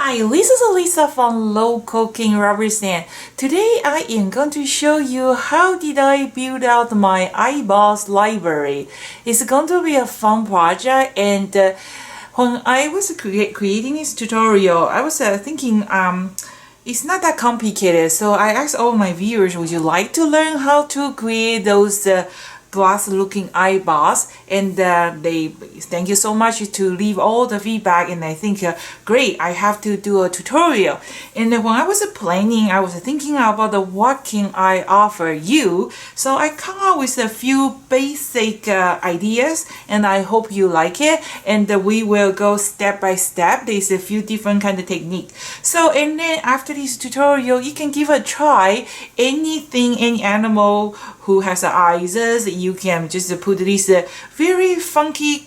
Hi, this is Lisa from Low Cooking Rubber Stand. Today I am going to show you how did I build out my eyeballs library. It's going to be a fun project, and when I was creating this tutorial, I was thinking it's not that complicated. So I asked all my viewers, would you like to learn how to create those glass looking eyeballs, and they thank you so much to leave all the feedback, and I think great, I have to do a tutorial. And when I was planning, I was thinking about what can I offer you, so I come up with a few basic ideas, and I hope you like it, and we will go step by step. There's a few different kind of technique. So and then after this tutorial, you can give a try any animal who has eyes. You can just put these very funky,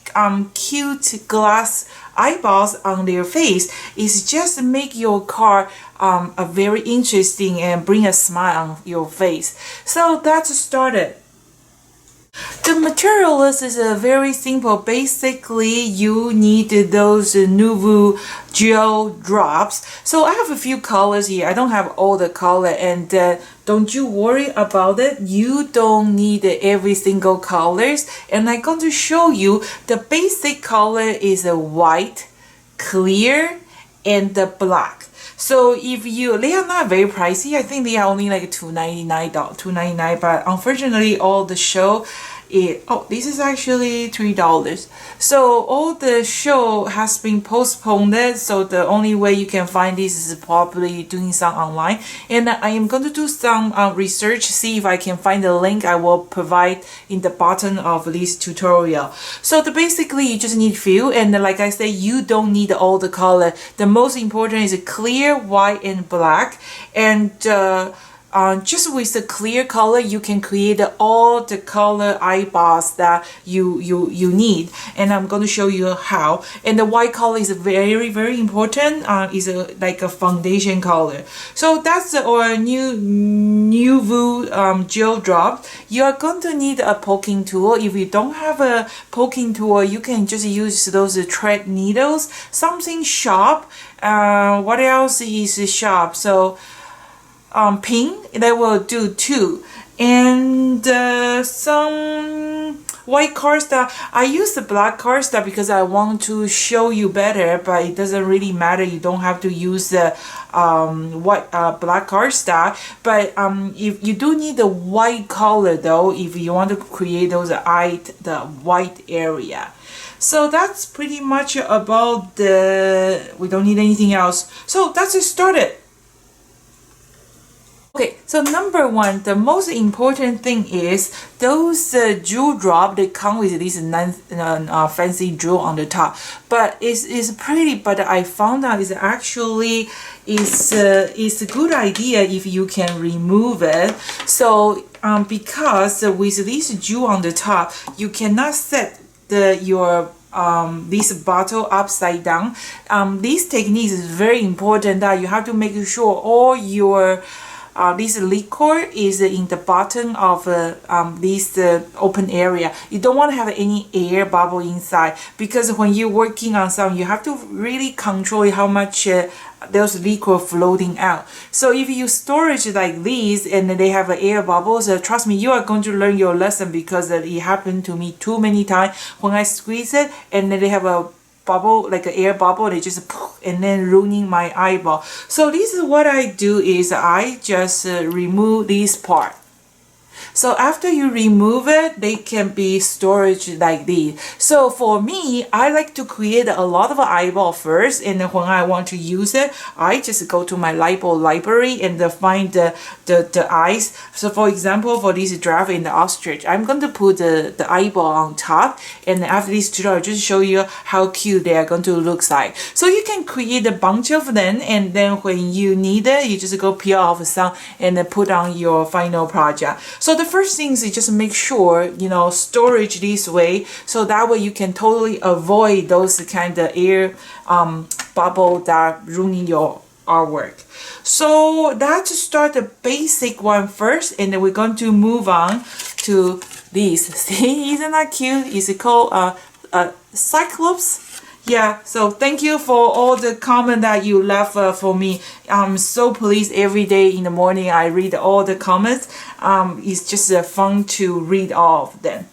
cute glass eyeballs on their face. It's just make your car a very interesting and bring a smile on your face. So that's started. The material list is very simple. Basically, you need those Nuvu gel drops. So I have a few colors here. I don't have all the color, and don't you worry about it. You don't need every single colors. And I'm going to show you the basic color is white, clear, and the black. So if they are not very pricey. I think they are only like $2.99, but unfortunately all the show this is actually $3. So all the show has been postponed, so the only way you can find this is probably doing some online, and I am going to do some research, see if I can find the link. I will provide in the bottom of this tutorial. So basically you just need few, and like I said, you don't need all the color. The most important is clear, white, and black, and just with the clear color, you can create all the color eyeballs that you need, and I'm going to show you how. And the white color is very important. Is like a foundation color. So that's our new Nuvu gel drop. You are going to need a poking tool. If you don't have a poking tool, you can just use those thread needles, something sharp. What else is sharp? So pin, that will do too, and some white cardstock. I use the black cardstock because I want to show you better, but it doesn't really matter. You don't have to use the black cardstock, but if you do need the white color though, if you want to create those the white area. So that's pretty much about we don't need anything else. So that's it started. Okay, so number one, the most important thing is those jewel drop. They come with this fancy jewel on the top, but it's pretty. But I found out it's actually it's a good idea if you can remove it. So because with this jewel on the top, you cannot set your this bottle upside down. This technique is very important, that you have to make sure all your this liquor is in the bottom of this open area. You don't want to have any air bubble inside, because when you're working on some, you have to really control how much those liquor floating out. So if you storage like these and they have air bubbles, trust me, you are going to learn your lesson, because it happened to me too many times when I squeeze it and they have a bubble, like an air bubble, they just and then ruining my eyeball. So this is what I do, is I just remove this part. So after you remove it, they can be storage like this. So for me, I like to create a lot of eyeball first, and then when I want to use it, I just go to my eyeball library and find the eyes. So for example, for this giraffe and the ostrich, I'm going to put the eyeball on top, and after this tutorial, I'll just show you how cute they are going to look like. So you can create a bunch of them, and then when you need it, you just go peel off some and then put on your final project. So the first thing is just make sure, storage this way, so that way you can totally avoid those kind of air bubble that ruining your artwork. So that's start the basic one first, and then we're going to move on to this. See, isn't that cute? It's called Cyclops. Yeah, so thank you for all the comment that you left for me. I'm so pleased every day in the morning I read all the comments. It's just fun to read all of them.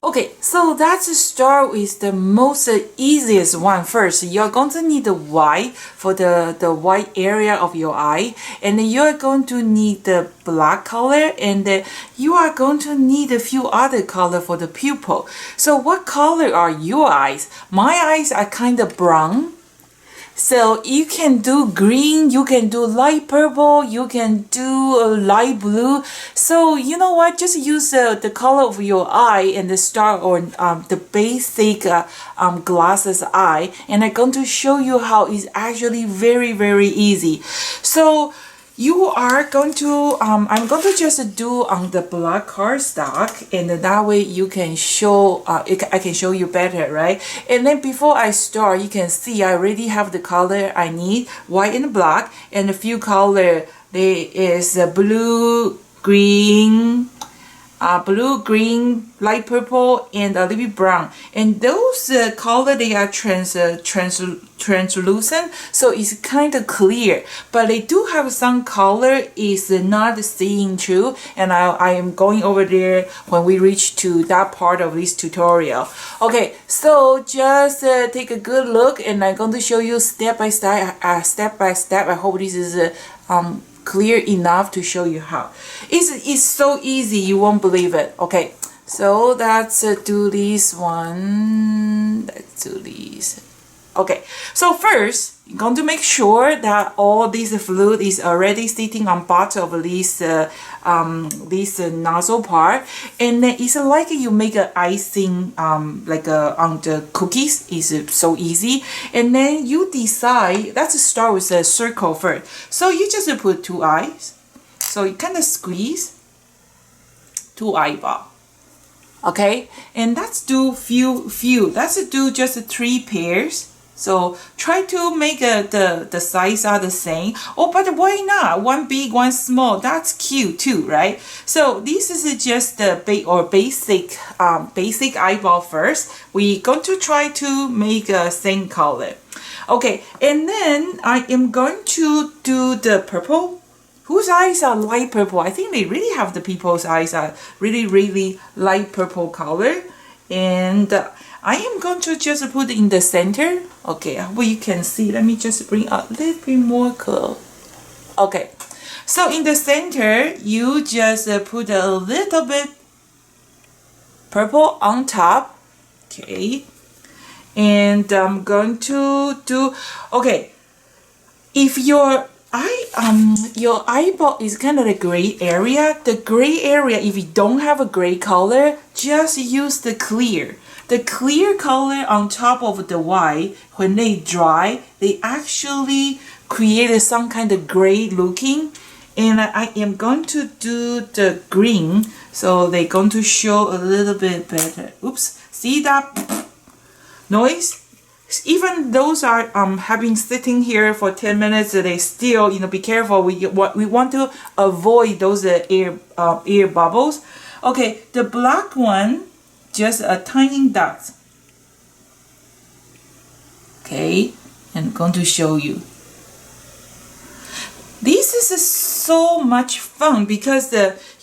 Okay, so let's start with the most easiest one first. You're going to need the white for the white area of your eye, and then you're going to need the black color, and then you are going to need a few other color for the pupil. So what color are your eyes? My eyes are kind of brown. So you can do green, you can do light purple, you can do light blue. So you know what? Just use the color of your eye and the star or the basic glasses eye. And I'm going to show you how it's actually very, very easy. So you are going to I'm going to just do on the black cardstock, and that way you can show I can show you better, right? And then before I start, you can see I already have the color I need, white and black, and a few color. There is blue, green, light purple, and a little bit brown. And those color, they are translucent, so it's kind of clear. But they do have some color is not seeing through, and I am going over there when we reach to that part of this tutorial. Okay, so just take a good look, and I'm going to show you step by step. I hope this is clear enough to show you how. It's so easy, you won't believe it. Okay, so let's do this one. Let's do this. Okay, so first you're going to make sure that all this fluid is already sitting on bottom of this nozzle part, and then it's like you make an icing on the cookies. Is so easy. And then you decide. Let's start with a circle first. So you just put two eyes. So you kind of squeeze two eyeball. Okay, and let's do few. Let's do just 3 pairs. So try to make the size are the same. Oh, but why not? One big, one small. That's cute too, right? So this is just the basic eyeball first. We're going to try to make a same color. Okay, and then I am going to do the purple. Whose eyes are light purple? I think they really have the people's eyes are really, really light purple color. And I am going to just put in the center. Okay, well you can see. Let me just bring a little bit more close. Okay, so in the center, you just put a little bit purple on top. Okay, and I'm going to do. Okay, if your eyeball is kind of the gray area. The gray area, if you don't have a gray color, just use the clear. The clear color on top of the white, when they dry, they actually create some kind of gray looking. And I am going to do the green, so they're going to show a little bit better. Oops, see that noise? Even those are having sitting here for 10 minutes, they still, be careful. We want to avoid those air bubbles. Okay, the black one, just a tiny dot. Okay, and I'm going to show you. This is so much fun because if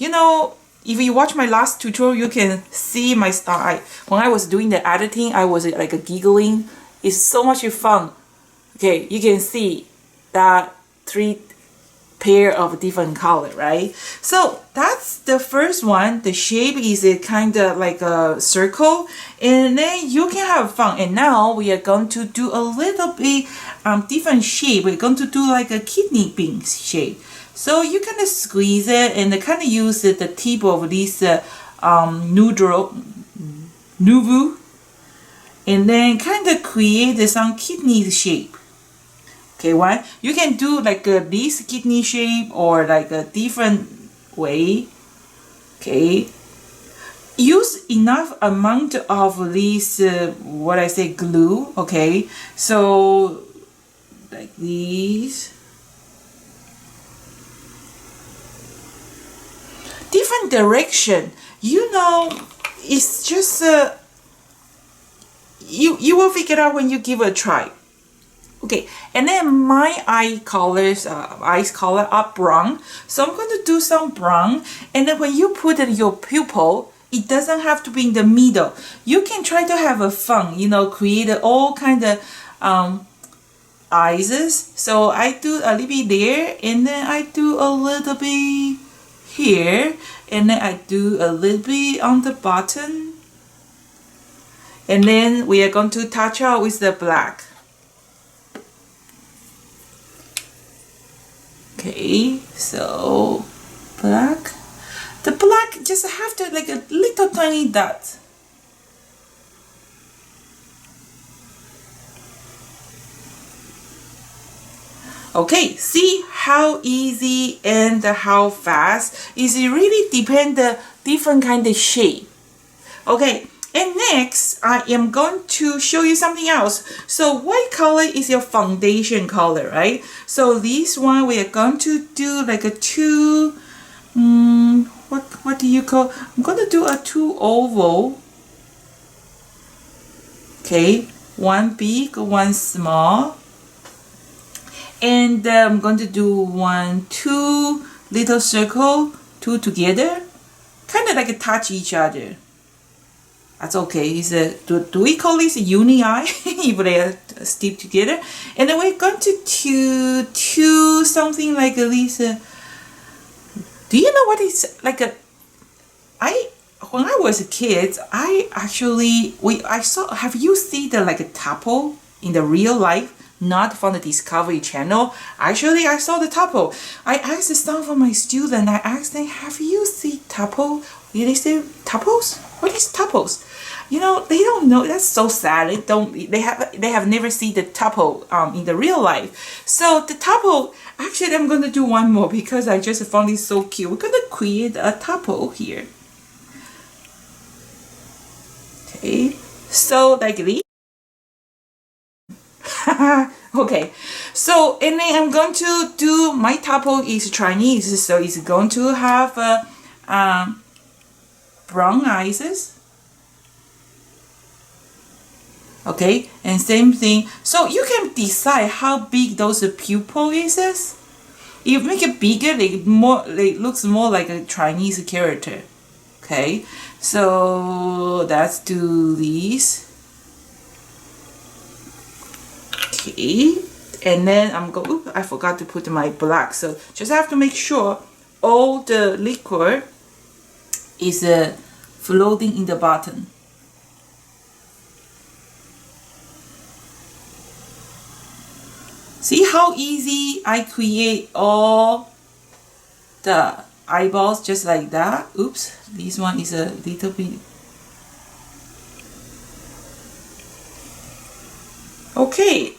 you watch my last tutorial, you can see my style. When I was doing the editing, I was like giggling. It's so much fun. Okay, you can see that 3 pair of different color, right? So that's the first one. The shape is kind of like a circle, and then you can have fun. And now we are going to do a little bit different shape. We're going to do like a kidney bean shape. So you kind of squeeze it and kind of use the tip of this noodle, and then kind of create some kidney shape. Okay, one you can do like this kidney shape or like a different way. Okay, use enough amount of this glue. Okay, so like this. Different direction. It's just you will figure it out when you give it a try. Okay, and then my eyes color are brown, so I'm going to do some brown. And then when you put in your pupil, it doesn't have to be in the middle. You can try to have a fun, you know, create all kind of eyes. So I do a little bit there, and then I do a little bit here, and then I do a little bit on the bottom, and then we are going to touch out with the black. Okay, so black. The black just have to like a little tiny dot. Okay, see how easy and how fast. It really depends the different kind of shape. Okay, and next I am going to show you something else. So white color is your foundation color, right? So this one we are going to do like a two, what do you call? I'm going to do a two oval. Okay, one big, one small. And I'm going to do one, two little circle, two together, kind of like a touch each other. That's okay. It's a, do we call this a uni eye if they are stick together? And then we're going to do something like this. Do you know what is like a? When I was a kid, I saw. Have you seen the like a tapo in the real life? Not from the Discovery Channel. Actually, I saw the tapo. I asked some of my students, I asked them, have you seen tapo? They say, tapos? What is tapos? You know, they don't know. That's so sad. They have never seen the tapo in the real life. So the tapo, actually I'm going to do one more because I just found it so cute. We're going to create a tapo here. Okay, so like this. Okay, so and then I'm going to do my tapo is Chinese, so it's going to have brown eyes. Okay, and same thing. So you can decide how big those pupil is. If you make it bigger, it looks more like a Chinese character. Okay, so let's do this. Okay, and then I'm going. Oops, I forgot to put my black. So just have to make sure all the liquid is floating in the bottom. See how easy I create all the eyeballs just like that. Oops, this one is a little bit. Okay.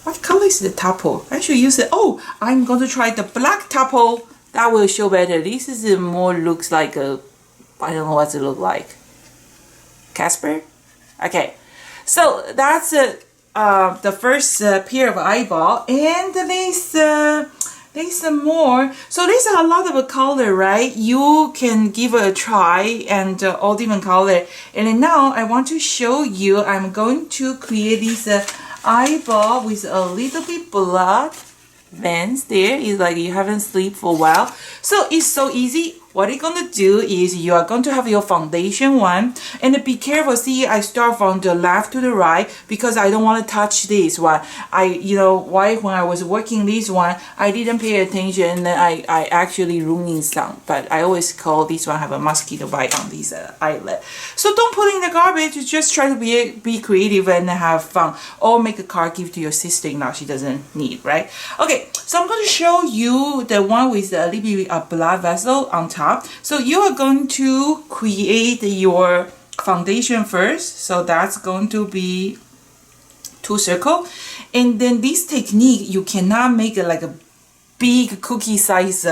What color is the tapo? I should use it. Oh, I'm going to try the black tapo. That will show better. This is more looks like a, I don't know what it look like. Casper? Okay. So that's the first pair of eyeball. And there's some more. So there's a lot of color, right? You can give it a try and all different color. And then now I want to show you, I'm going to create this eyeball with a little bit blood veins there. It's like you haven't slept for a while. So it's so easy. What you're going to do is you are going to have your foundation one, and be careful. See, I start from the left to the right because I don't want to touch this one. When I was working this one, I didn't pay attention, and I actually ruined some. But I always call this one have a mosquito bite on this eyelid. So don't put in the garbage. Just try to be creative and have fun. Or make a card, give to your sister now she doesn't need, right? Okay, so I'm going to show you the one with a little bit of blood vessel on top. So you are going to create your foundation first. So that's going to be 2 circles. And then this technique, you cannot make it like a big cookie size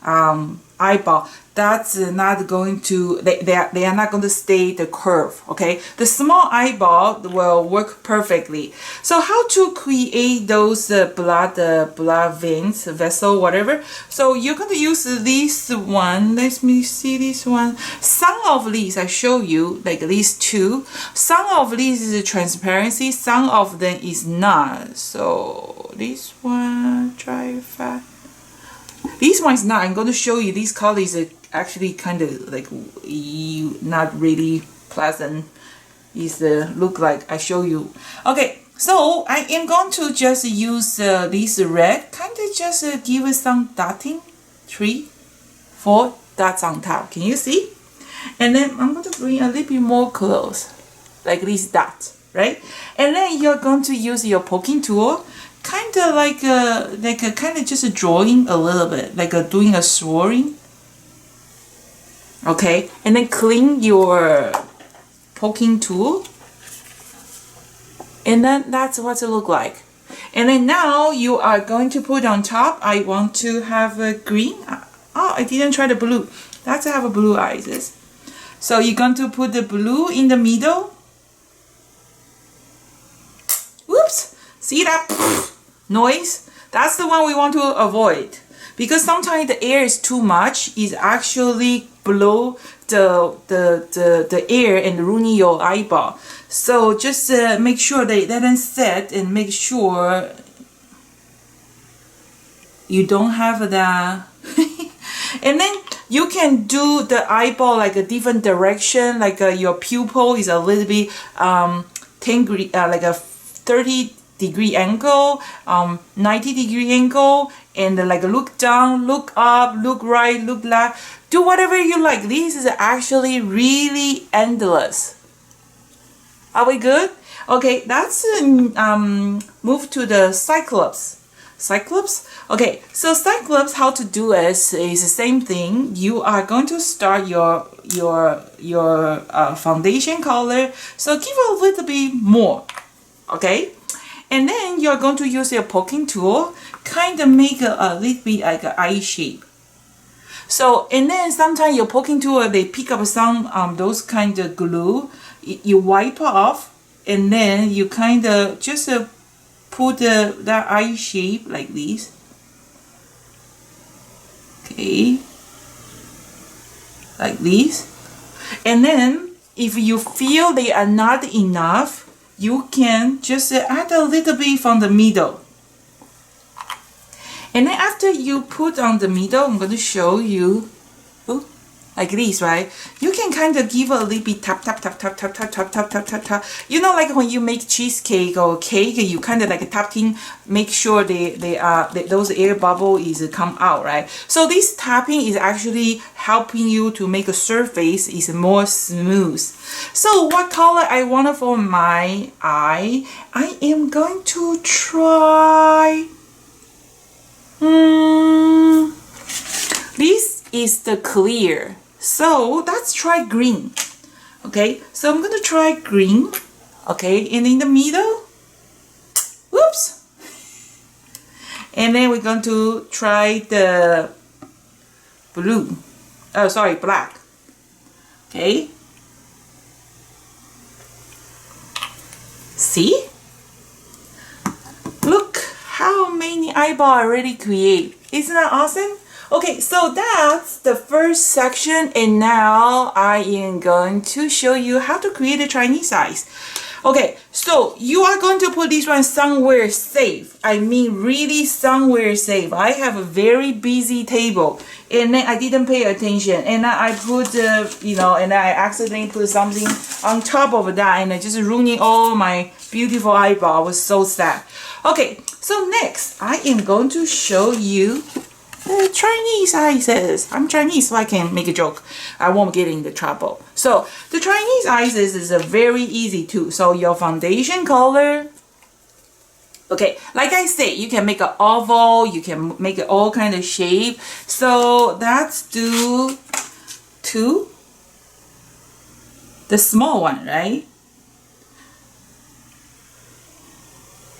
eyeball. that's not going to, they are not going to stay the curve, okay? The small eyeball will work perfectly. So how to create those blood veins, vessel, whatever. So you're going to use this one. Let me see this one. Some of these I show you, like these two. Some of these is transparency, some of them is not. So this one, try fast. This one is not. I'm going to show you. These colors are actually kind of like not really pleasant. Is look like I show you. Okay, so I am going to just use this red, kind of just give it some dotting, 3, 4 dots on top. Can you see? And then I'm going to bring a little bit more close, like these dots, right? And then you're going to use your poking tool. Kind of like a kind of just drawing a little bit, like doing a swirling. Okay, and then clean your poking tool, and then that's what it look like. And then now you are going to put on top. I want to have a green. Oh, I didn't try the blue. That's have a blue eyes. So you're going to put the blue in the middle. Whoops! See that noise? That's the one we want to avoid, because sometimes the air is too much. It actually blow the air and ruin your eyeball. So just make sure they doesn't set, and make sure you don't have that. And then you can do the eyeball like a different direction, like your pupil is a little bit 10 like a 30-degree angle, 90-degree angle, and like look down, look up, look right, look left. Do whatever you like. This is actually really endless. Are we good? Okay, that's move to the Cyclops. Cyclops? Okay, so Cyclops, how to do it is the same thing. You are going to start your foundation color. So give a little bit more, okay? And then you're going to use your poking tool, kind of make a little bit like an eye shape. So, and then sometimes your poking tool, they pick up some those kind of glue. You wipe off, and then you kind of just put that eye shape like this. Okay, like this. And then if you feel they are not enough, you can just add a little bit from the middle. And then after you put on the middle, I'm going to show you, like this, right? You can kind of give a little bit tap, tap, tap, tap, tap, tap, tap, tap, tap, tap, tap. You know, like when you make cheesecake or cake, you kind of like tapping, make sure those air bubble is come out, right? So this tapping is actually helping you to make a surface is more smooth. So what color I want for my eye? I am going to try. This is the clear. So let's try green. Okay, so I'm gonna try green. Okay, and in the middle, whoops. And then we're going to try the blue. Oh, sorry, black. Okay. See? Look how many eyeballs I already create. Isn't that awesome? Okay, so that's the first section, and now I am going to show you how to create a Chinese eyes. Okay, so you are going to put this one somewhere safe. I mean really somewhere safe. I have a very busy table, and then I didn't pay attention, and I put and I accidentally put something on top of that, and I just ruining all my beautiful eyeball. I was so sad. Okay, so next I am going to show you Chinese eyes. I'm Chinese, so I can make a joke. I won't get into trouble. So the Chinese eyes is a very easy too. So your foundation color. Okay, like I said, you can make an oval. You can make it all kind of shape. So let's do the small one, right?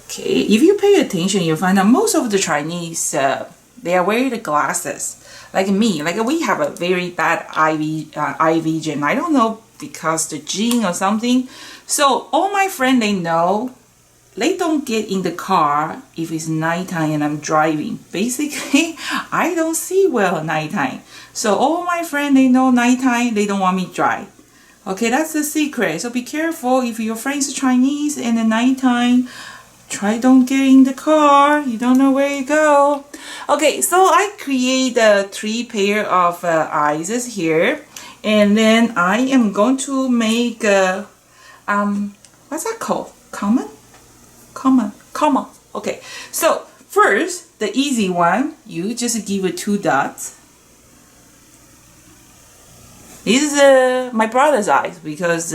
Okay, if you pay attention, you'll find that most of the Chinese they are wearing the glasses. Like me, like we have a very bad eye vision. I don't know because the gene or something. So all my friends, they know, they don't get in the car if it's nighttime and I'm driving. Basically, I don't see well at nighttime. So all my friends, they know nighttime, they don't want me to drive. Okay, that's the secret. So be careful if your friend's Chinese and at nighttime, try don't get in the car. You don't know where you go. Okay, so I create 3 pair of eyes here. And then I am going to make, what's that called? Common. Okay, so first, the easy one, you just give it 2 dots. This is my brother's eyes because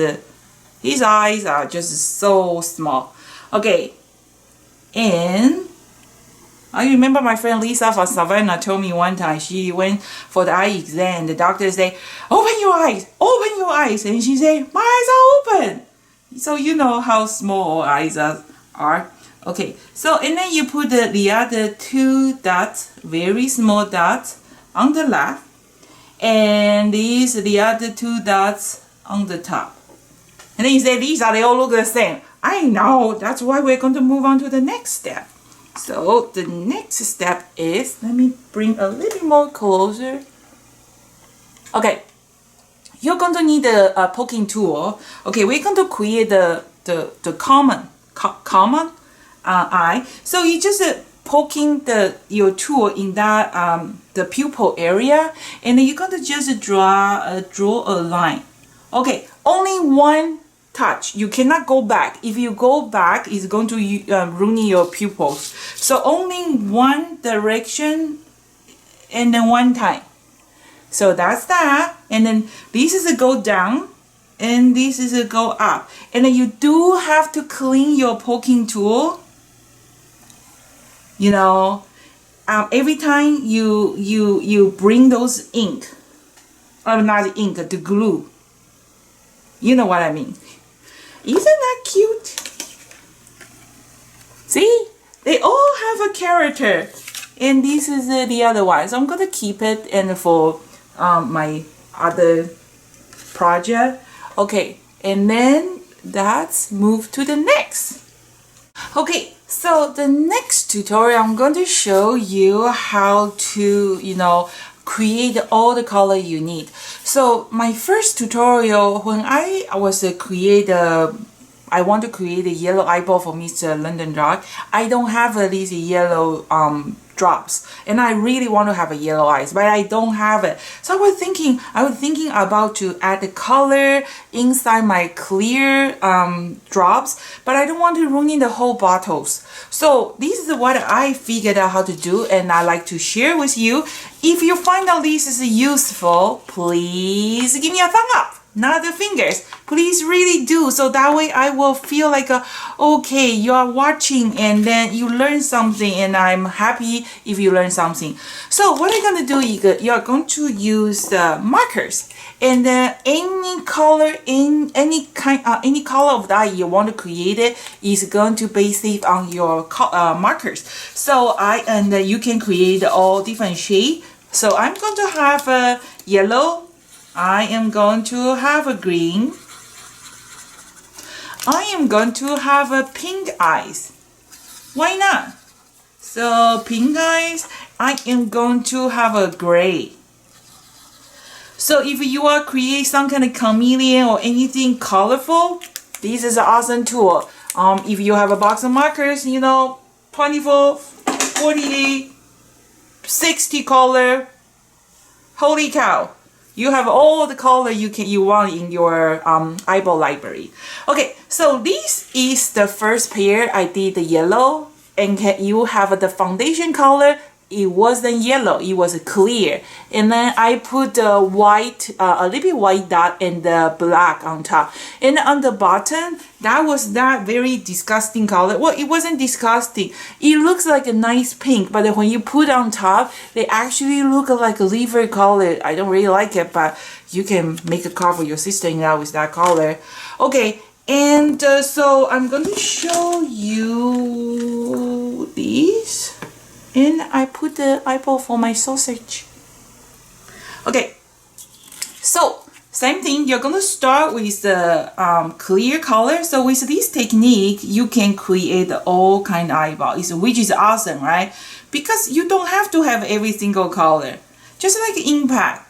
his eyes are just so small. Okay, and I remember my friend Lisa from Savannah told me one time she went for the eye exam. The doctor said, open your eyes. And she said, my eyes are open. So you know how small eyes are. Okay, so and then you put the other 2 dots, very small dots on the left. And these are the other 2 dots on the top. And then you say, these are, they all look the same. I know, that's why we're going to move on to the next step. So the next step is, let me bring a little bit more closer. Okay, you're going to need a poking tool. Okay, we're going to create the common eye. So you just poking your tool in that the pupil area, and then you're going to just draw a line. Okay, only one touch. You cannot go back. If you go back, it's going to ruin your pupils. So only one direction and then one time. So that's that. And then this is a go down and this is a go up. And then you do have to clean your poking tool. You know, every time you bring those ink, or not ink, the glue. You know what I mean. Isn't that cute? See? They all have a character. And this is the other one. So I'm going to keep it and for my other project. Okay. And then let's move to the next. Okay. So the next tutorial, I'm going to show you how to, create all the color you need. So my first tutorial, when I was I want to create a yellow eyeball for Mr. London Dog. I don't have these yellow drops, and I really want to have a yellow eyes, but I don't have it. So I was thinking about to add the color inside my clear drops, but I don't want to ruin the whole bottles. So this is what I figured out how to do, and I like to share with you. If you find out this is useful, please give me a thumb up. Not the fingers. Please really do. So that way I will feel like, okay, you are watching and then you learn something, and I'm happy if you learn something. So what I'm going to do is you are going to use the markers. And then any color any color of that you want to create it is going to base it on your markers. So you can create all different shade. So I'm going to have a yellow. I am going to have a green. I am going to have a pink eyes. Why not? So pink eyes, I am going to have a gray. So if you are create some kind of chameleon or anything colorful, this is an awesome tool. If you have a box of markers, 24, 48, 60 color, holy cow. You have all the color you want in your eyeball library. Okay, so this is the first pair. I did the yellow, and you have the foundation color. It wasn't yellow, it was clear. And then I put the white, a little bit white dot and the black on top. And on the bottom, that was that very disgusting color. Well, it wasn't disgusting. It looks like a nice pink, but when you put on top, they actually look like a liver color. I don't really like it, but you can make a car for your sister-in-law with that color. Okay, and so I'm going to show you these. And I put the eyeball for my sausage. Okay, so same thing, you're gonna start with the clear color. So with this technique, you can create all kind of eyeballs, which is awesome, right? Because you don't have to have every single color. Just like impact.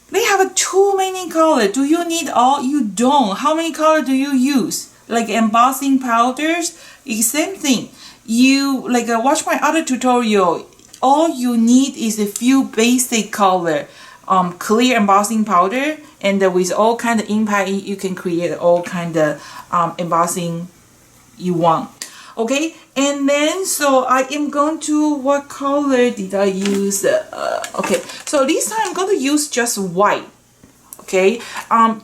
They have too many colors. Do you need all? You don't. How many colors do you use? Like embossing powders, it's same thing. You like watch my other tutorial. All you need is a few basic color, clear embossing powder, and with all kind of impact, you can create all kind of embossing you want. Okay, and then so I am going to, what color did I use? Okay, so this time I'm going to use just white. Okay,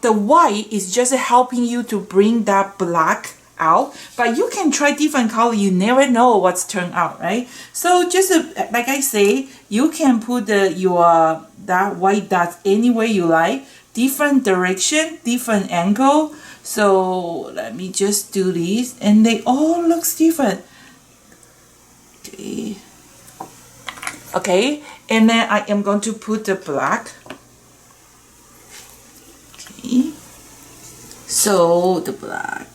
the white is just helping you to bring that black out, but you can try different color. You never know what's turned out, right? So just like I say, you can put your that white dots any way you like, different direction, different angle. So let me just do this, and they all looks different. Okay. Okay, and then I am going to put the black. Okay. So the black,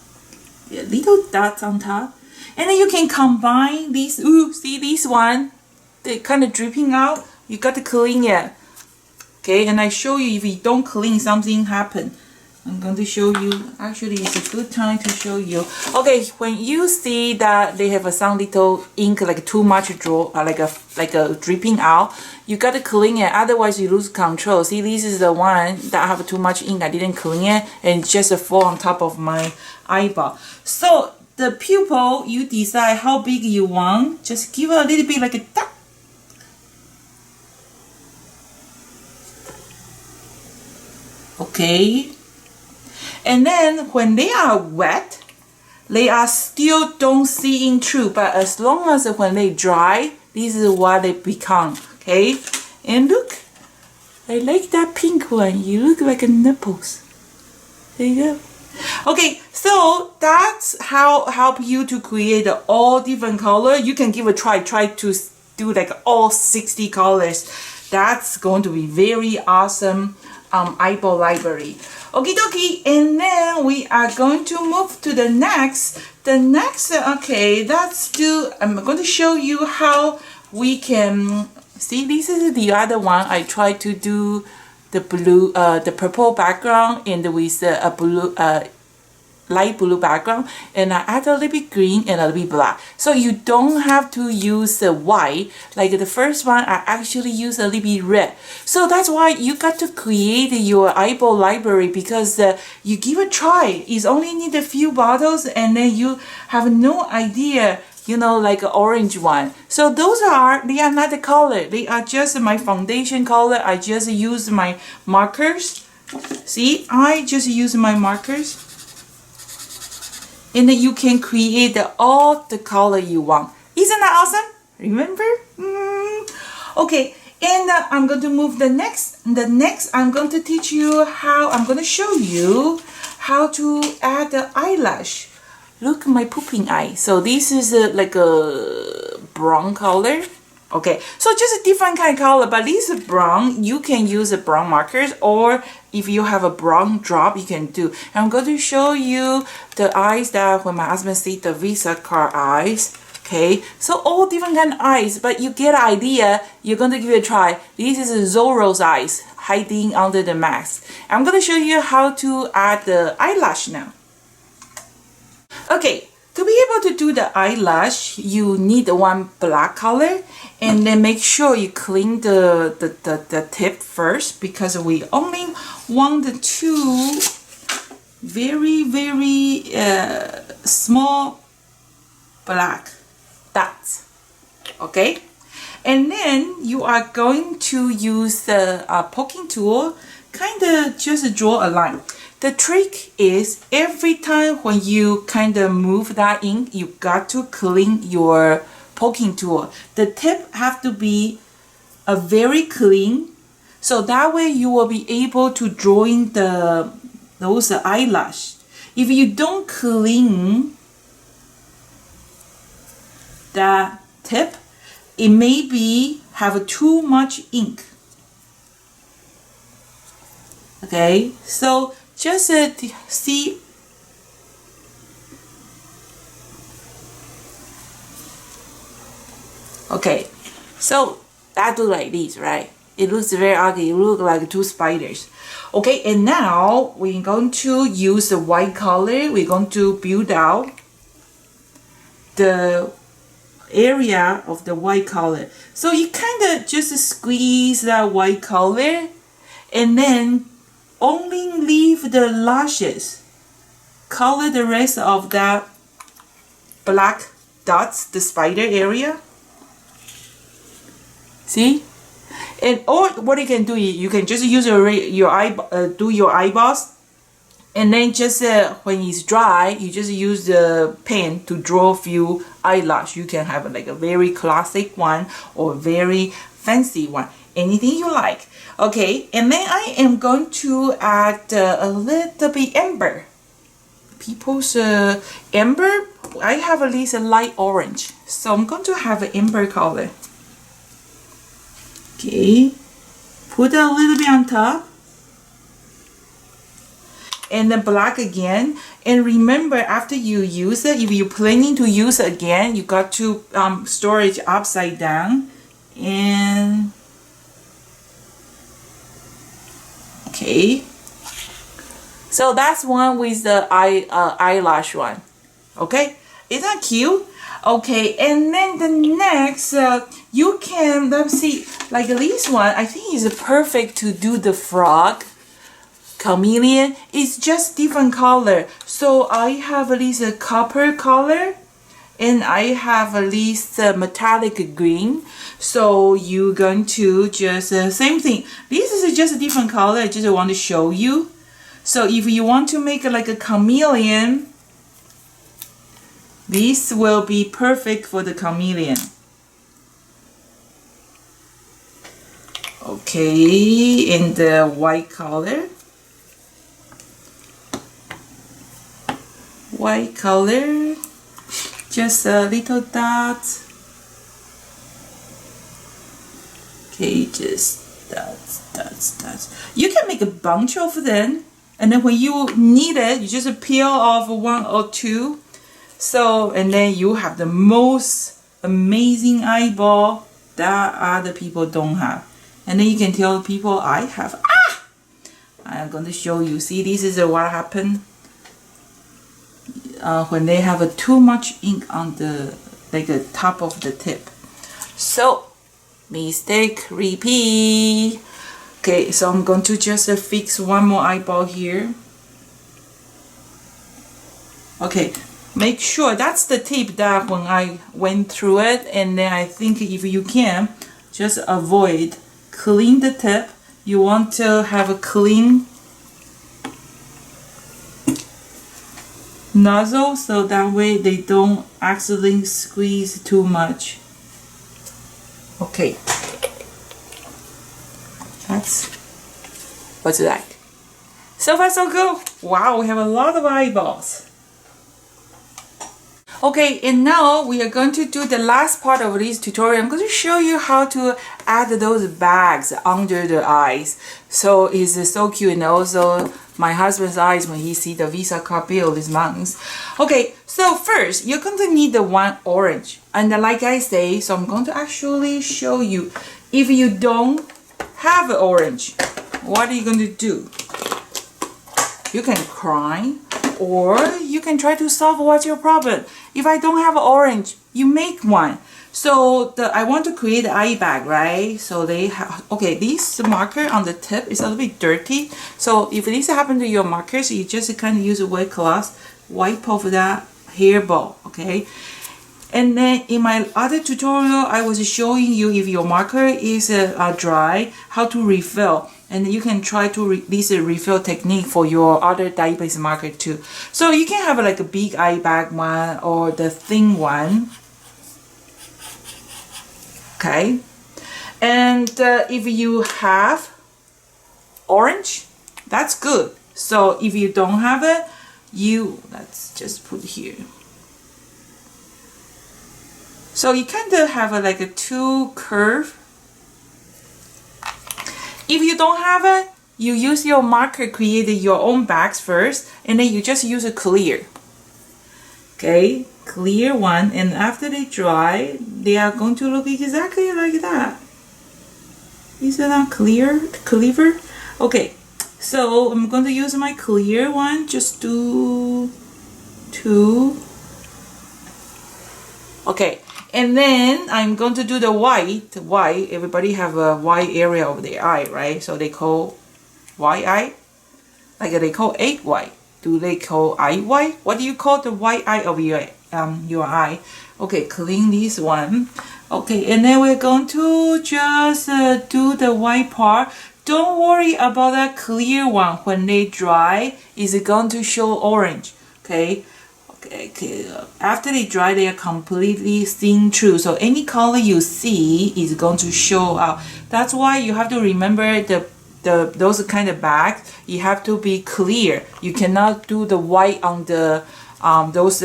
the little dots on top, and then you can combine these. Ooh, see this one? They kind of dripping out. You got to clean it. Okay, and I show you if you don't clean, something happen. I'm going to show you. Actually, it's a good time to show you. Okay, when you see that they have some little ink, like too much draw, like a dripping out, you got to clean it. Otherwise, you lose control. See, this is the one that have too much ink. I didn't clean it, and it just fall on top of my eyeball. So the pupil, you decide how big you want. Just give it a little bit like a tap. Okay. And then when they are wet, they are still don't see in through, but as long as when they dry, this is what they become. Okay, and look, I like that pink one. You look like a nipples. There you go. Okay, so that's how help you to create all different color. You can give a try. Try to do like all 60 colors. That's going to be very awesome eyeball library. Okie dokie, and then we are going to move to the next. The next, okay, that's I'm going to show you how we can, see, this is the other one. I tried to do the blue, the purple background and with a blue, light blue background, and I add a little bit green and a little bit black. So you don't have to use the white. Like the first one, I actually use a little bit red. So that's why you got to create your eyeball library, because you give a try. It's only need a few bottles, and then you have no idea, you know, like an orange one. So they are not the color. They are just my foundation color. I just use my markers. See, I just use my markers. And then you can create all the color you want. Isn't that awesome? Remember? Okay, and I'm going to move the next. The next, I'm going to teach you how, I'm going to show you how to add the eyelash. Look, my pooping eye. So this is like a brown color. Okay, so just a different kind of color, but this is brown. You can use a brown markers, or if you have a brown drop, you can do. And I'm going to show you the eyes that when my husband see the Visa card eyes. Okay, so all different kind of eyes, but you get an idea. You're going to give it a try. This is Zorro's eyes hiding under the mask. I'm going to show you how to add the eyelash now. Okay. To be able to do the eyelash, you need one black color, and then make sure you clean the tip first, because we only want the two very, very small black dots. Okay? And then you are going to use the poking tool, kind of just draw a line. The trick is every time when you kind of move that ink, you got to clean your poking tool. The tip have to be very clean, so that way you will be able to draw in those eyelash. If you don't clean that tip, it may be have too much ink. Okay, so just see. Okay, so that looks like this, right? It looks very ugly. It looks like two spiders. Okay, and now we're going to use the white color. We're going to build out the area of the white color. So you kind of just squeeze that white color and then only leave the lashes. Color the rest of that black dots, the spider area. See? And or what you can do, you can just use your do your eyeballs, and then just when it's dry, you just use the pen to draw a few eyelash. You can have like a very classic one or very fancy one, anything you like. Okay, and then I am going to add a little bit amber. People's amber, I have at least a light orange, so I'm going to have an amber color. Okay, put a little bit on top, and then black again. And remember, after you use it, if you're planning to use it again, you got to store it upside down. And okay, so that's one with the eyelash one. Okay, isn't that cute? Okay, and then the next, you can, let's see, like this one, I think is perfect to do the frog. Chameleon is just different color. So I have at least a copper color, and I have at least a metallic green. So you're going to just, same thing. This is just a different color, I just want to show you. So if you want to make it like a chameleon, this will be perfect for the chameleon. Okay, in the white color. White color, just a little dot. Okay, just dots. You can make a bunch of them, and then when you need it, you just peel off one or two. So, and then you have the most amazing eyeball that other people don't have. And then you can tell people, I have, I'm going to show you. See, this is what happened when they have too much ink on the, like the top of the tip. So, mistake, repeat. Okay, so I'm going to just fix one more eyeball here. Okay. Make sure that's the tip that when I went through it, and then I think if you can, just avoid, clean the tip. You want to have a clean nozzle so that way they don't accidentally squeeze too much. Okay, that's what's it like. So far so good. Wow, we have a lot of eyeballs. Okay, and now we are going to do the last part of this tutorial. I'm going to show you how to add those bags under the eyes. So it's so cute, and also my husband's eyes when he see the Visa card bill this month. Okay, so first you're going to need the one orange, and like I say, so I'm going to actually show you. If you don't have an orange, what are you going to do? You can cry, or you can try to solve what's your problem. If I don't have an orange, you make one. So I want to create an eye bag, right? So they have, okay, this marker on the tip is a little bit dirty. So if this happens to your markers, you just kind of use a wet cloth, wipe off that hairball, okay? And then in my other tutorial, I was showing you if your marker is dry, how to refill. And you can try to this refill technique for your other dye-based marker too. So you can have like a big eye bag one or the thin one. Okay. And if you have orange, that's good. So if you don't have it, let's just put here. So you kind of have like a two curve. If you don't have it, you use your marker, create your own bags first, and then you just use a clear. Okay, clear one, and after they dry, they are going to look exactly like that. Is it not clear? Cleaver? Okay, so I'm going to use my clear one. Just do two. Okay, and then I'm going to do the white. White, everybody have a white area of their eye, right? So they call white eye. Like they call egg white. Do they call eye white? What do you call the white eye of your eye? Okay, clean this one. Okay, and then we're going to just do the white part. Don't worry about that clear one. When they dry, is it going to show orange? Okay. Okay, after they dry, they are completely seen through. So any color you see is going to show out. That's why you have to remember those kind of bags. You have to be clear. You cannot do the white on the those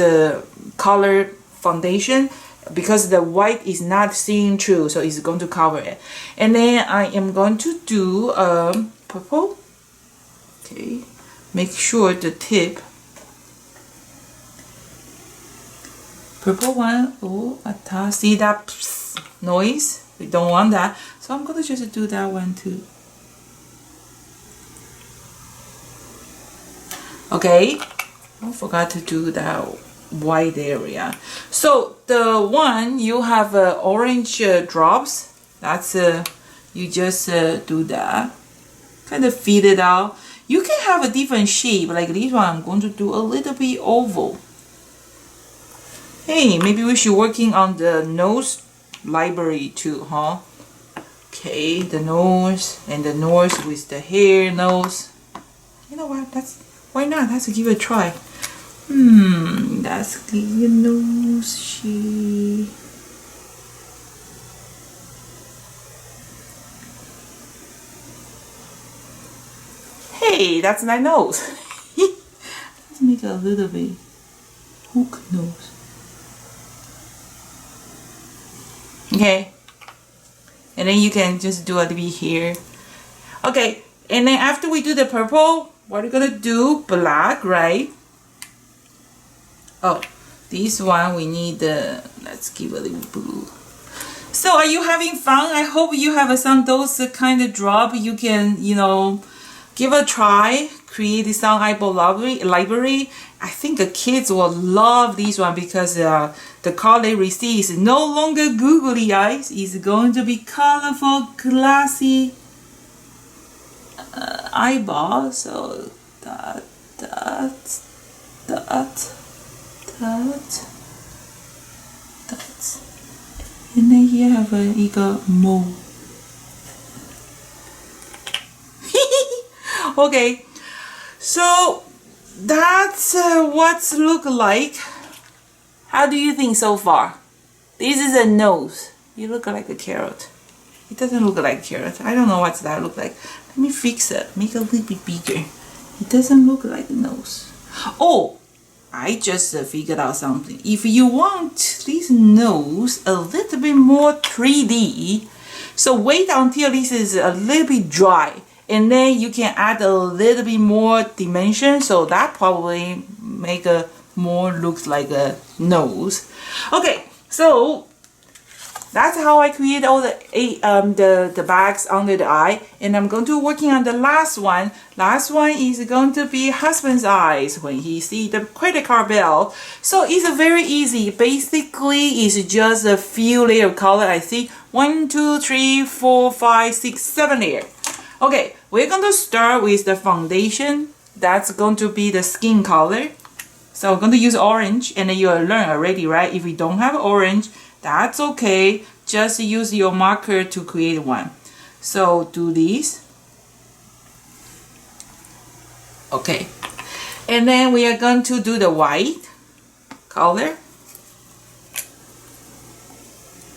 color foundation, because the white is not seen through. So it's going to cover it. And then I am going to do purple. Okay, make sure the tip. Purple one, oh, see that noise? We don't want that. So I'm going to just do that one too. Okay, I forgot to do that white area. So the one you have orange drops, that's you just do that. Kind of feed it out. You can have a different shape, like this one I'm going to do a little bit oval. Hey, maybe we should working on the nose library too, huh? Okay, the nose and the nose with the hair nose. You know what? Why not? Let's give it a try. That's the nose shape. Hey, that's my nose. Let's make it a little bit hook nose. Okay, and then you can just do a little bit here. Okay, and then after we do the purple, what are we gonna do? Black, right? Oh, this one we need the, let's give a little blue. So are you having fun? I hope you have some those kind of drop you can, you know, give a try, create some eyeball library. I think the kids will love this one, because the card they receive is no longer googly eyes. It's going to be colorful, glassy eyeball. So dot, dot, dot, dot, dot. And then here have a mole. Okay, so that's what's look like. How do you think so far? This is a nose. You look like a carrot. It doesn't look like a carrot. I don't know what that look like. Let me fix it. Make it a little bit bigger. It doesn't look like a nose. Oh, I just figured out something. If you want this nose a little bit more 3D, so wait until this is a little bit dry. And then you can add a little bit more dimension, so that probably make a more looks like a nose. Okay, so that's how I create all the bags under the eye, and I'm going to working on the last one. Last one is going to be husband's eyes when he see the credit card bill. So it's very easy. Basically, it's just a few layer of color. I see 1, 2, 3, 4, 5, 6, 7 layer. Okay, we're going to start with the foundation. That's going to be the skin color. So I'm going to use orange, and then you learn already, right? If you don't have orange, that's okay. Just use your marker to create one. So do this. Okay. And then we are going to do the white color.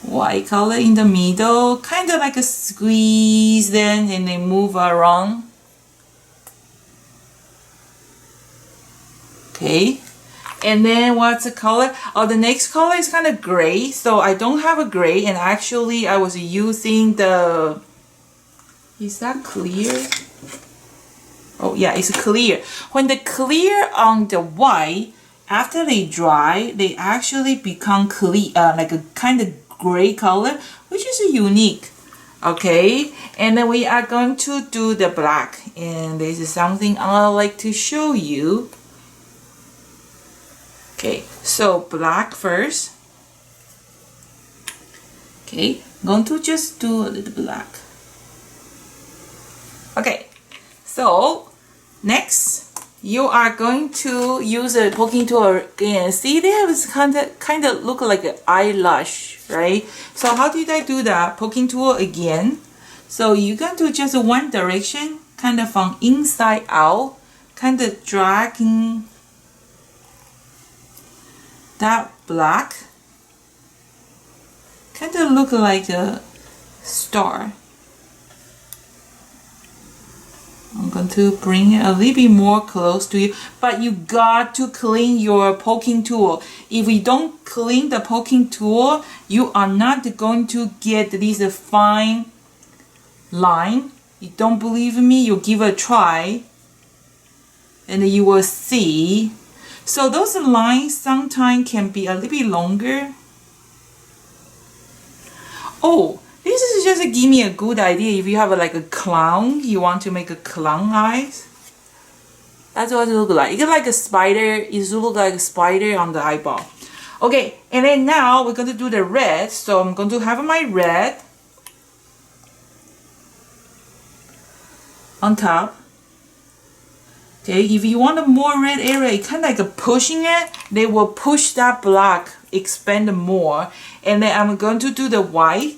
White color in the middle, kind of like a squeeze then, and then move around. Okay, And then what's the color? Oh, the next color is kind of gray. So I don't have a gray, and actually I was using the, is that clear? Oh yeah, it's clear. When the clear on the white, after they dry, they actually become clear, like a kind of gray color, which is unique. Okay, and then we are going to do the black, and this is something I like to show you. Okay, so black first. Okay, I'm going to just do a little black. Okay, so next you are going to use a poking tool again. See, they have this kind of look like an eyelash, right? So how did I do that? Poking tool again. So you're going to just one direction, kind of from inside out, kind of dragging that black, kind of look like a star. I'm going to bring it a little bit more close to you, but you got to clean your poking tool. If you don't clean the poking tool, you are not going to get this fine line. You don't believe me? You give it a try and you will see. So those lines sometimes can be a little bit longer. Oh, this is just give me a good idea. If you have like a clown, you want to make a clown eyes. That's what it looks like. It's like a spider. It looks like a spider on the eyeball. Okay, and then now we're going to do the red. So I'm going to have my red on top. Okay, if you want a more red area, kind of like pushing it, they will push that black, expand more. And then I'm going to do the white.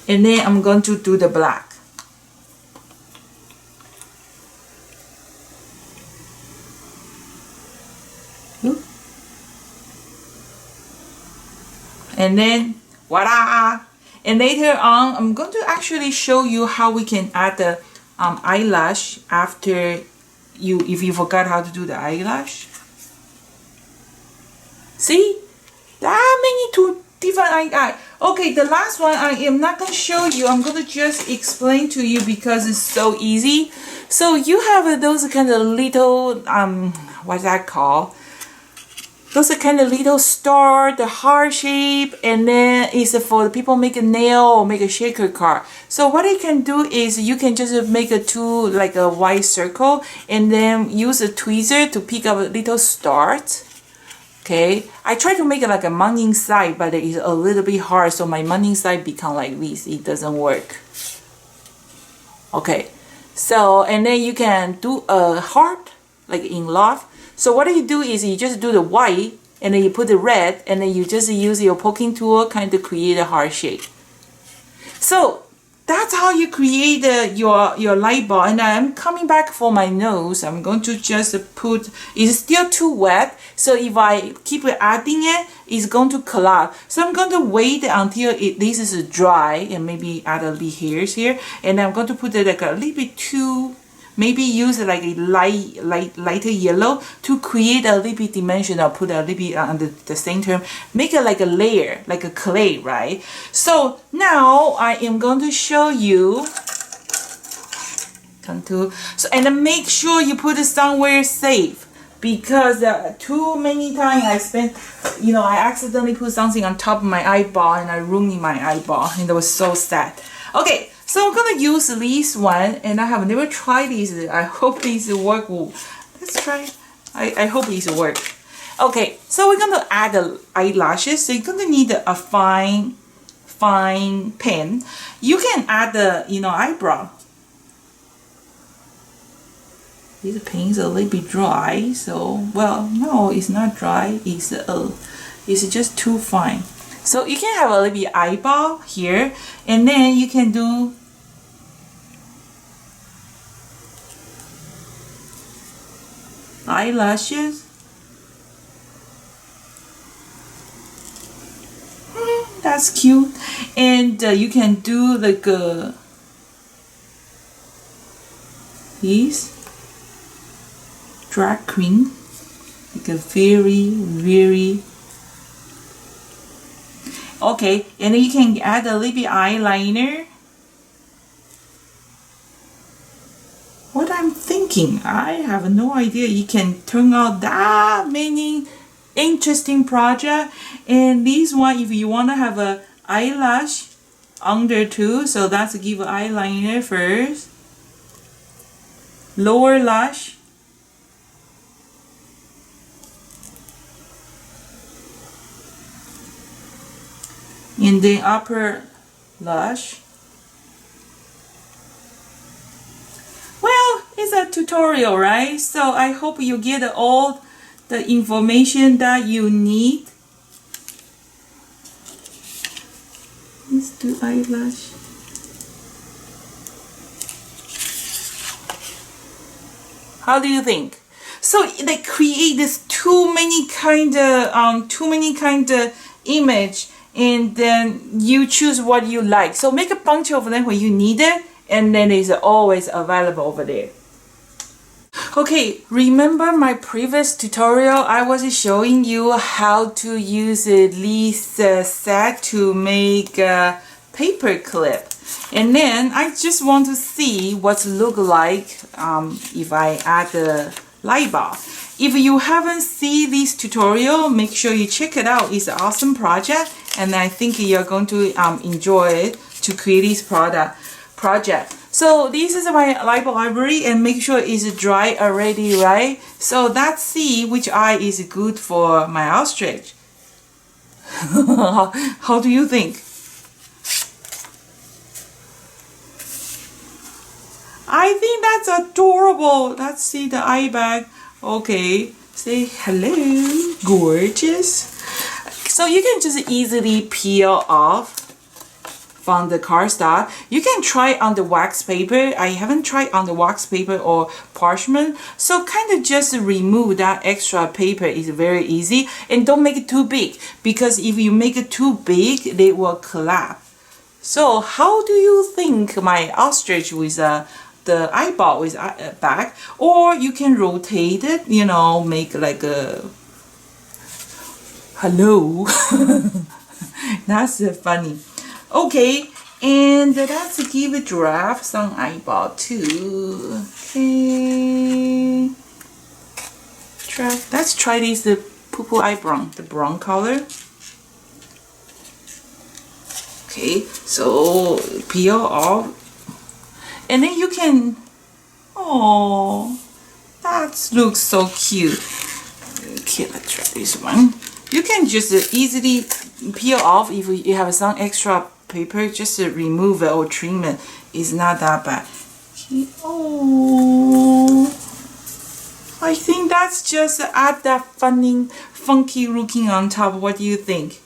And then I'm going to do the black. And then voila! And later on, I'm going to actually show you how we can add the eyelash after if you forgot how to do the eyelash. See? That many two different eye. Okay, the last one I am not going to show you. I'm going to just explain to you because it's so easy. So you have those kind of little, what's that called? Those are kind of little star, the heart shape, and then it's for the people make a nail or make a shaker card. So what you can do is you can just make a two, like a white circle, and then use a tweezer to pick up little stars. Okay, I try to make it like a mounting side, but it is a little bit hard, so my mounting side become like this. It doesn't work. Okay, so and then you can do a heart like in love. So what you do is you just do the white, and then you put the red, and then you just use your poking tool kind of create a heart shape. So that's how you create your light bulb. And I'm coming back for my nose. I'm going to just put, it's still too wet, so if I keep adding it, it's going to collapse. So I'm going to wait until this is dry, and maybe add a little hairs here, and I'm going to put it like a little bit too, maybe use like a lighter yellow to create a little bit dimension, or put a little bit on the center, make it like a layer, like a clay, right? So now I am going to show you contour. So, and then make sure you put it somewhere safe, because too many times I spent, I accidentally put something on top of my eyeball and I ruined my eyeball, and it was so sad. Okay. So I'm gonna use this one, and I have never tried this. I hope this work. Let's try. I hope this work. Okay, so we're gonna add the eyelashes. So you're gonna need a fine pen. You can add the eyebrow. This pen is a little bit dry, so well, no, it's not dry. It's just too fine. So you can have a little bit eyeball here, and then you can do eyelashes. That's cute. And you can do like this drag queen, like a very okay, and then you can add a little bit eyeliner. What I'm thinking, I have no idea you can turn out that many interesting project. And this one, if you want to have a eyelash under too, so that's give eyeliner first, lower lash, and then upper lash. Well, it's a tutorial, right? So I hope you get all the information that you need. Let's do eyelash. How do you think? So they create this too many kind of image, and then you choose what you like. So make a bunch of them when you need it, and then it's always available over there. Okay, remember my previous tutorial? I was showing you how to use this set to make a paper clip. And then I just want to see what's look like if I add the light bulb. If you haven't seen this tutorial, make sure you check it out. It's an awesome project, and I think you're going to enjoy it to create this project. So this is my light bulb library, and make sure it's dry already, right? So let's see which eye is good for my ostrich. How do you think? I think that's adorable. Let's see the eye bag. Okay, say hello, gorgeous. So you can just easily peel off from the cardstock. You can try on the wax paper. I haven't tried on the wax paper or parchment. So kind of just remove that extra paper is very easy. And don't make it too big, because if you make it too big, they will collapse. So how do you think my ostrich with the eyeball with a back? Or you can rotate it, you know, make like a hello. That's funny. Okay, and let's give a giraffe some eyeball too. Okay, let's try this the purple eyebrow, the brown color. Okay, so peel off, and then you can. Oh, that looks so cute. Okay, let's try this one. You can just easily peel off if you have some extra paper. Just remove it or trim it. It's not that bad. Okay. Oh, I think that's just add that funky looking on top. What do you think?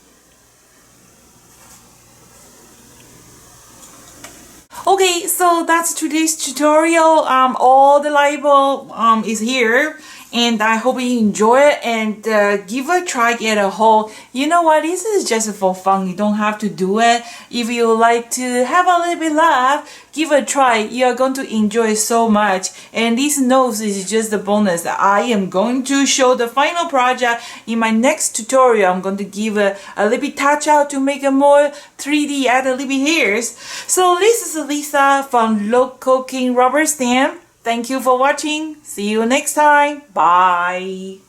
Okay, so that's today's tutorial. All the label is here, and I hope you enjoy it, and give a try, get a hold. You know what? This is just for fun. You don't have to do it. If you like to have a little bit laugh, give a try. You are going to enjoy it so much. And this nose is just a bonus. I am going to show the final project in my next tutorial. I'm going to give a little bit touch out to make it more 3D, add a little bit hairs. So this is Lisa from Local King Rubber Stamp. Thank you for watching. See you next time. Bye.